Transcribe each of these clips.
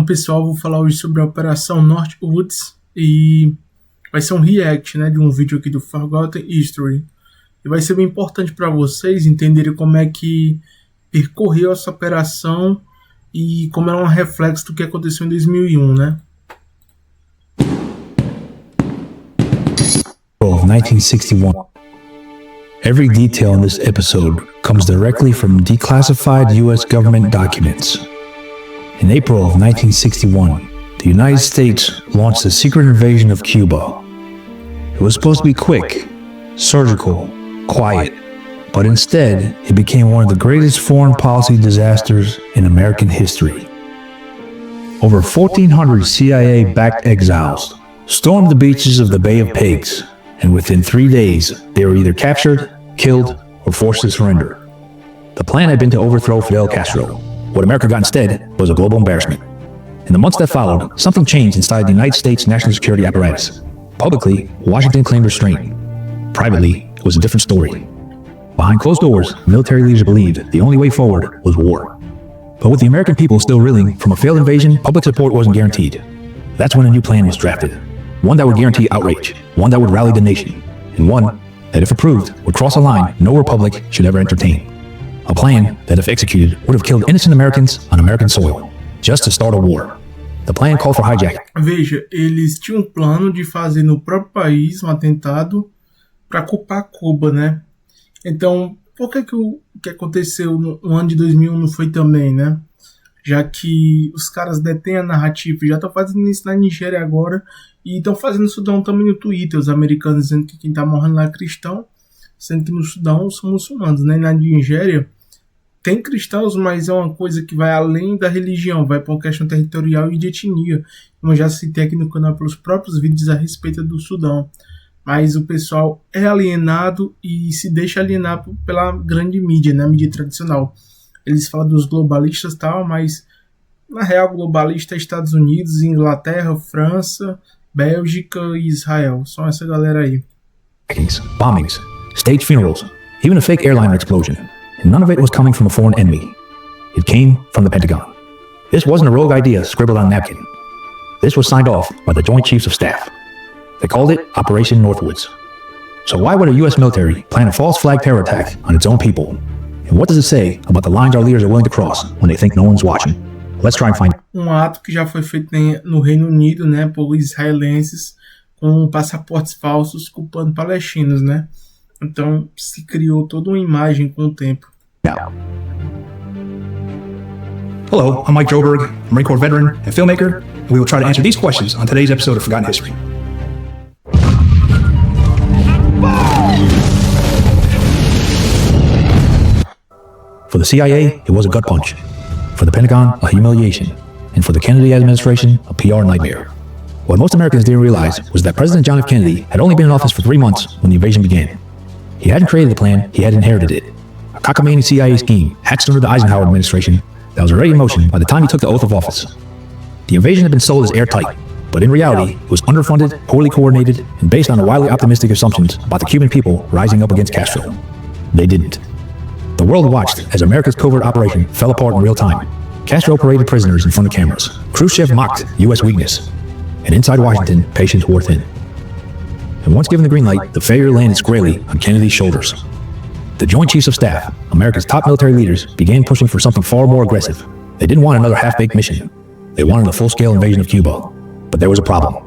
Então, pessoal, vou falar hoje sobre a Operação Northwoods e vai ser um react, né, de um vídeo aqui do Forgotten History. E vai ser bem importante para vocês entenderem como é que percorreu essa operação e como é um reflexo do que aconteceu em 2001, né? Of 1961. Every detail in this episode comes directly from declassified U.S. government documents. In April of 1961, the United States launched a secret invasion of Cuba. It was supposed to be quick, surgical, quiet, but instead it became one of the greatest foreign policy disasters in American history. Over 1,400 CIA-backed exiles stormed the beaches of the Bay of Pigs, and within 3 days they were either captured, killed, or forced to surrender. The plan had been to overthrow Fidel Castro. What America got instead was a global embarrassment. In the months that followed, something changed inside the United States national security apparatus. Publicly, Washington claimed restraint. Privately, it was a different story. Behind closed doors, military leaders believed the only way forward was war. But with the American people still reeling from a failed invasion, public support wasn't guaranteed. That's when a new plan was drafted. One that would guarantee outrage, one that would rally the nation, and one that, if approved, would cross a line no republic should ever entertain. A plan that, if executed, would have killed innocent Americans on American soil, just to start a war. The plan called for hijacking. Veja, eles tinham um plano de fazer no próprio país um atentado para culpar Cuba, né? Então, por que o que aconteceu no ano de 2001 não foi também, né? Já que os caras detêm a narrativa, já estão fazendo isso na Nigéria agora e estão fazendo no Sudão também no Twitter, os americanos dizendo que quem está morrendo lá é cristão, sendo que no Sudão são muçulmanos, né? E na Nigéria tem cristãos, mas é uma coisa que vai além da religião, vai para uma questão territorial e de etnia, como eu já citei aqui no canal pelos próprios vídeos a respeito do Sudão. Mas o pessoal é alienado e se deixa alienar pela grande mídia, né, a mídia tradicional. Eles falam dos globalistas e tal, mas na real globalista é Estados Unidos, Inglaterra, França, Bélgica e Israel. São essa galera aí. Bombings, state funerals, even a fake airliner explosion. And none of it was coming from a foreign enemy. It came from the Pentagon. This wasn't a rogue idea scribbled on a napkin. This was signed off by the Joint Chiefs of Staff. They called it Operation Northwoods. So why would a U.S. military plan a false flag terror attack on its own people? And what does it say about the lines our leaders are willing to cross when they think no one's watching? Let's try and find out. Ato que já foi feito no Reino Unido, né, por israelenses com passaportes falsos culpando palestinos, né? Então se criou toda uma imagem com o tempo. Hello, I'm Mike Joberg, Marine Corps veteran and filmmaker, and we will try to answer these questions on today's episode of Forgotten History. For the CIA, it was a gut punch. For the Pentagon, a humiliation. And for the Kennedy administration, a PR nightmare. What most Americans didn't realize was that President John F. Kennedy had only been in office for 3 months when the invasion began. He hadn't created the plan, he had inherited it. A cockamamie CIA scheme hatched under the Eisenhower administration that was already in motion by the time he took the oath of office. The invasion had been sold as airtight, but in reality, it was underfunded, poorly coordinated, and based on wildly optimistic assumptions about the Cuban people rising up against Castro. They didn't. The world watched as America's covert operation fell apart in real time. Castro paraded prisoners in front of cameras. Khrushchev mocked U.S. weakness. And inside Washington, patience wore thin. And once given the green light, the failure landed squarely on Kennedy's shoulders. The Joint Chiefs of Staff, America's top military leaders, began pushing for something far more aggressive. They didn't want another half-baked mission. They wanted a full-scale invasion of Cuba. But there was a problem.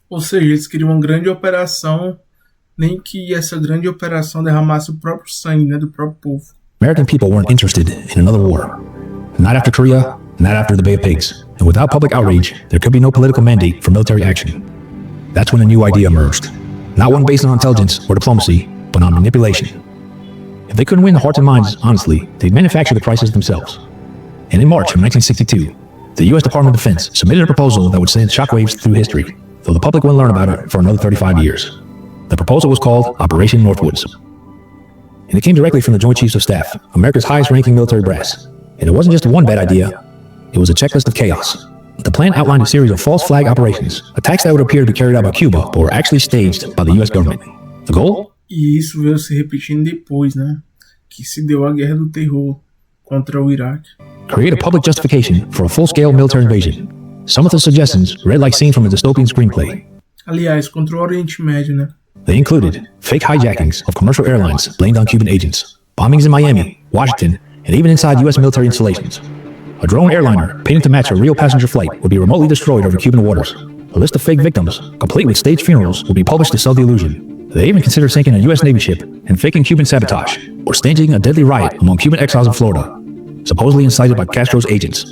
Ou seja, eles queriam uma grande operação, nem que essa grande operação derramasse o próprio sangue, né, do próprio povo. American people weren't interested in another war. Not after Korea, not after the Bay of Pigs. And without public outrage, there could be no political mandate for military action. That's when a new idea emerged. Not one based on intelligence or diplomacy, but on manipulation. If they couldn't win the hearts and minds honestly, they'd manufacture the crisis themselves. And in March of 1962, the U.S. Department of Defense submitted a proposal that would send shockwaves through history, though the public wouldn't learn about it for another 35 years. The proposal was called Operation Northwoods. And it came directly from the Joint Chiefs of Staff, America's highest-ranking military brass. And it wasn't just one bad idea, it was a checklist of chaos. The plan outlined a series of false flag operations, attacks that would appear to be carried out by Cuba, but were actually staged by the U.S. government. The goal? E isso veio se repetindo depois, né? Que se deu a Guerra do Terror contra o Iraque. create a public justification for a full-scale military invasion. Some of the suggestions read like scenes from a dystopian screenplay. Aliás, contra o Oriente Médio, né? They included fake hijackings of commercial airlines blamed on Cuban agents, bombings in Miami, Washington, and even inside U.S. military installations. A drone airliner, painted to match a real passenger flight, would be remotely destroyed over Cuban waters. A list of fake victims, complete with staged funerals, would be published to sell the illusion. They even considered sinking a U.S. Navy ship and faking Cuban sabotage, or staging a deadly riot among Cuban exiles in Florida, supposedly incited by Castro's agents.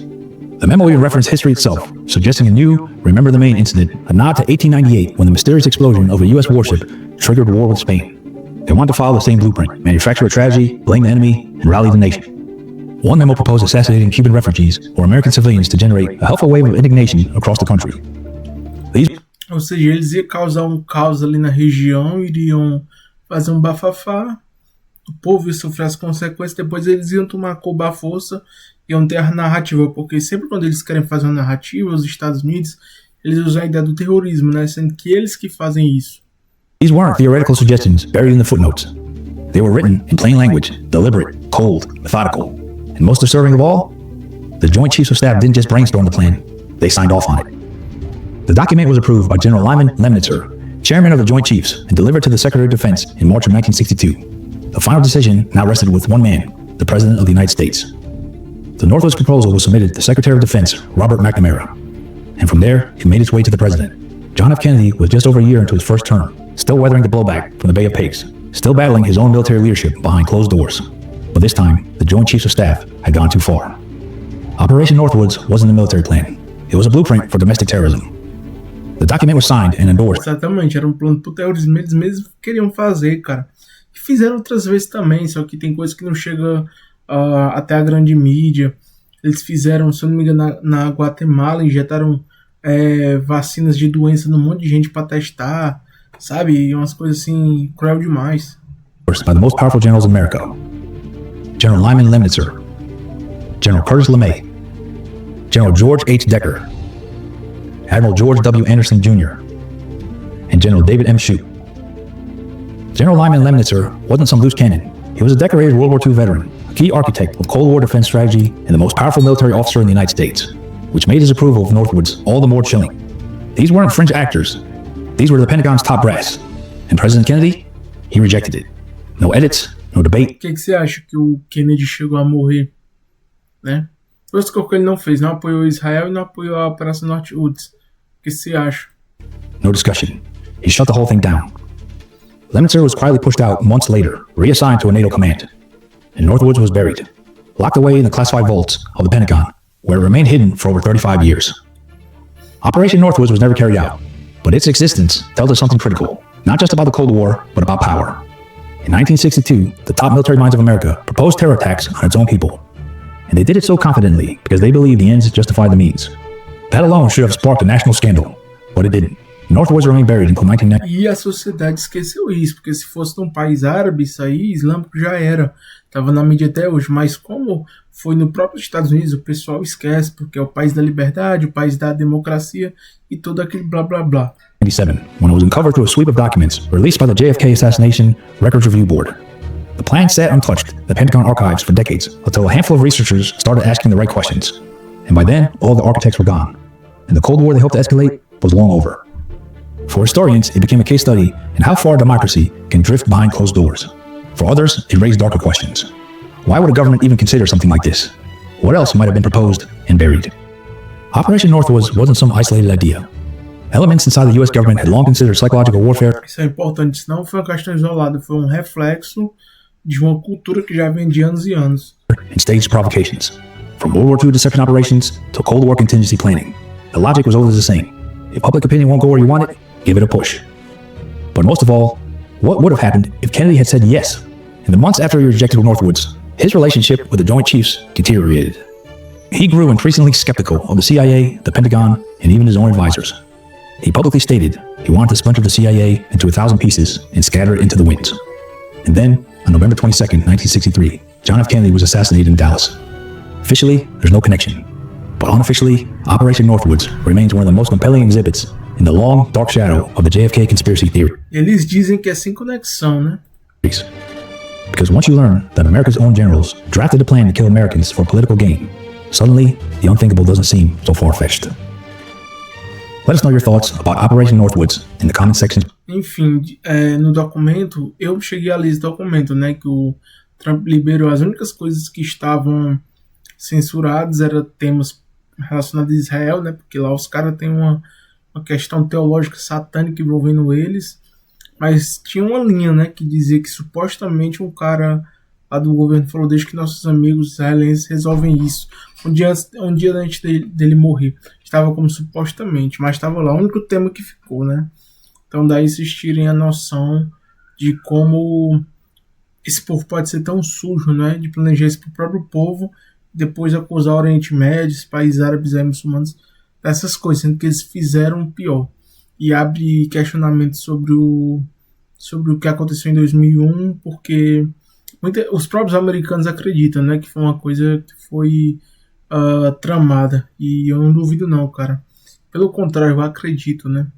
The memo even referenced history itself, suggesting a new Remember the Maine incident, a nod to 1898 when the mysterious explosion of a U.S. warship triggered war with Spain. They wanted to follow the same blueprint, manufacture a tragedy, blame the enemy, and rally the nation. One memo proposed assassinating Cuban refugees or American civilians to generate a helpful wave of indignation across the country. Ou seja, eles iam causar um caos ali na região, iriam fazer um bafafá, o povo ia sofrer as consequências, depois eles iam tomar Cuba à força, iam ter a narrativa, porque sempre quando eles querem fazer uma narrativa, os Estados Unidos, eles usam a ideia do terrorismo, né? Sendo que eles que fazem isso. These weren't theoretical suggestions buried in the footnotes. They were written in plain language, deliberate, cold, methodical. And most disturbing of all, the Joint Chiefs of Staff didn't just brainstorm the plan, they signed off on it. The document was approved by General Lyman Lemnitzer, chairman of the Joint Chiefs, and delivered to the Secretary of Defense in March of 1962. The final decision now rested with one man, the President of the United States. The Northwoods proposal was submitted to Secretary of Defense Robert McNamara, and from there, it made its way to the President. John F. Kennedy was just over a year into his first term, still weathering the blowback from the Bay of Pigs, still battling his own military leadership behind closed doors. But this time, the Joint Chiefs of Staff had gone too far. Operation Northwoods wasn't a military plan. It was a blueprint for domestic terrorism. The document was signed and endorsed. Exatamente, era um plano pro terrorismo, eles mesmos queriam fazer, cara. E fizeram outras vezes também, só que tem coisa que não chega até a grande mídia. Eles fizeram, se eu não me engano, na Guatemala, injetaram vacinas de doença num monte de gente pra testar, sabe? Umas coisas assim, cruel demais. By the most powerful generals in America. General Lyman Lemnitzer, General Curtis LeMay, General George H. Decker, Admiral George W. Anderson Jr., and General David M. Shoup. General Lyman Lemnitzer wasn't some loose cannon. He was a decorated World War II veteran, a key architect of Cold War defense strategy, and the most powerful military officer in the United States, which made his approval of Northwoods all the more chilling. These weren't fringe actors. These were the Pentagon's top brass. And President Kennedy, he rejected it. No edits, no debate. Por que você acha que o Kennedy chegou a morrer? Né? Por isso que ele não fez, não apoiou Israel e não apoiou a Operação Northwoods. O que você acha? No discussion. He shut the whole thing down. Lemnitzer was quietly pushed out months later, reassigned to a NATO command. And Northwoods was buried, locked away in the classified vaults of the Pentagon, where it remained hidden for over 35 years. Operation Northwoods was never carried out, but its existence tells us something critical, not just about the Cold War, but about power. In 1962, the top military minds of America proposed terror attacks on its own people. And they did it so confidently because they believed the ends justified the means. That alone should have sparked a national scandal, but it didn't. Northwoods remained buried until 1990. E a sociedade esqueceu isso, porque se fosse num país árabe, isso aí, islâmico já era. Tava na mídia até hoje, mas como foi no próprio Estados Unidos, o pessoal esquece, porque é o país da liberdade, o país da democracia e todo aquele blá blá blá. 1997, when it was uncovered through a sweep of documents released by the JFK Assassination Records Review Board. The plan sat untouched in the Pentagon archives for decades until a handful of researchers started asking the right questions. And by then, all the architects were gone. And the Cold War they hoped to escalate was long over. For historians, it became a case study in how far democracy can drift behind closed doors. For others, it raised darker questions. Why would a government even consider something like this? What else might have been proposed and buried? Operation Northwoods wasn't some isolated idea. Elements inside the U.S. government had long considered psychological warfare. Isso é importante, isso não foi uma questão isolada, foi um reflexo de uma cultura que já vem de anos e anos. And staged provocations. From World War II deception operations to Cold War contingency planning. The logic was always the same. If public opinion won't go where you want it, give it a push. But most of all, what would have happened if Kennedy had said yes? In the months after he rejected Northwoods, his relationship with the Joint Chiefs deteriorated. He grew increasingly skeptical of the CIA, the Pentagon, and even his own advisors. He publicly stated he wanted to splinter the CIA into 1,000 pieces and scatter it into the winds. And then, on November 22nd, 1963, John F. Kennedy was assassinated in Dallas. Officially, there's no connection. But unofficially, Operation Northwoods remains one of the most compelling exhibits in the long, dark shadow of the JFK conspiracy theory. Eles dizem que é sem conexão, né? Because once you learn that America's own generals drafted a plan to kill Americans for political gain, Suddenly, the unthinkable doesn't seem so far-fetched. Let us know your thoughts about Operation Northwoods in the comment section. Enfim, no documento, eu cheguei a ler esse documento, né, que o Trump liberou. As únicas coisas que estavam censuradas eram temas relacionados a Israel, né, porque lá os caras têm uma questão teológica satânica envolvendo eles, mas tinha uma linha, né, que dizia que supostamente um cara lá do governo falou: deixa que nossos amigos israelenses resolvem isso. Um dia antes dele morrer. Estava como supostamente, mas estava lá o único tema que ficou, né? Então daí vocês tirem a noção de como esse povo pode ser tão sujo, né? De planejar isso para o próprio povo, depois acusar o Oriente Médio, os países árabes e muçulmanos dessas coisas, sendo que eles fizeram pior. E abre questionamento sobre o que aconteceu em 2001, porque os próprios americanos acreditam, né, que foi uma coisa que foi tramada. E eu não duvido não, cara. Pelo contrário, eu acredito, né.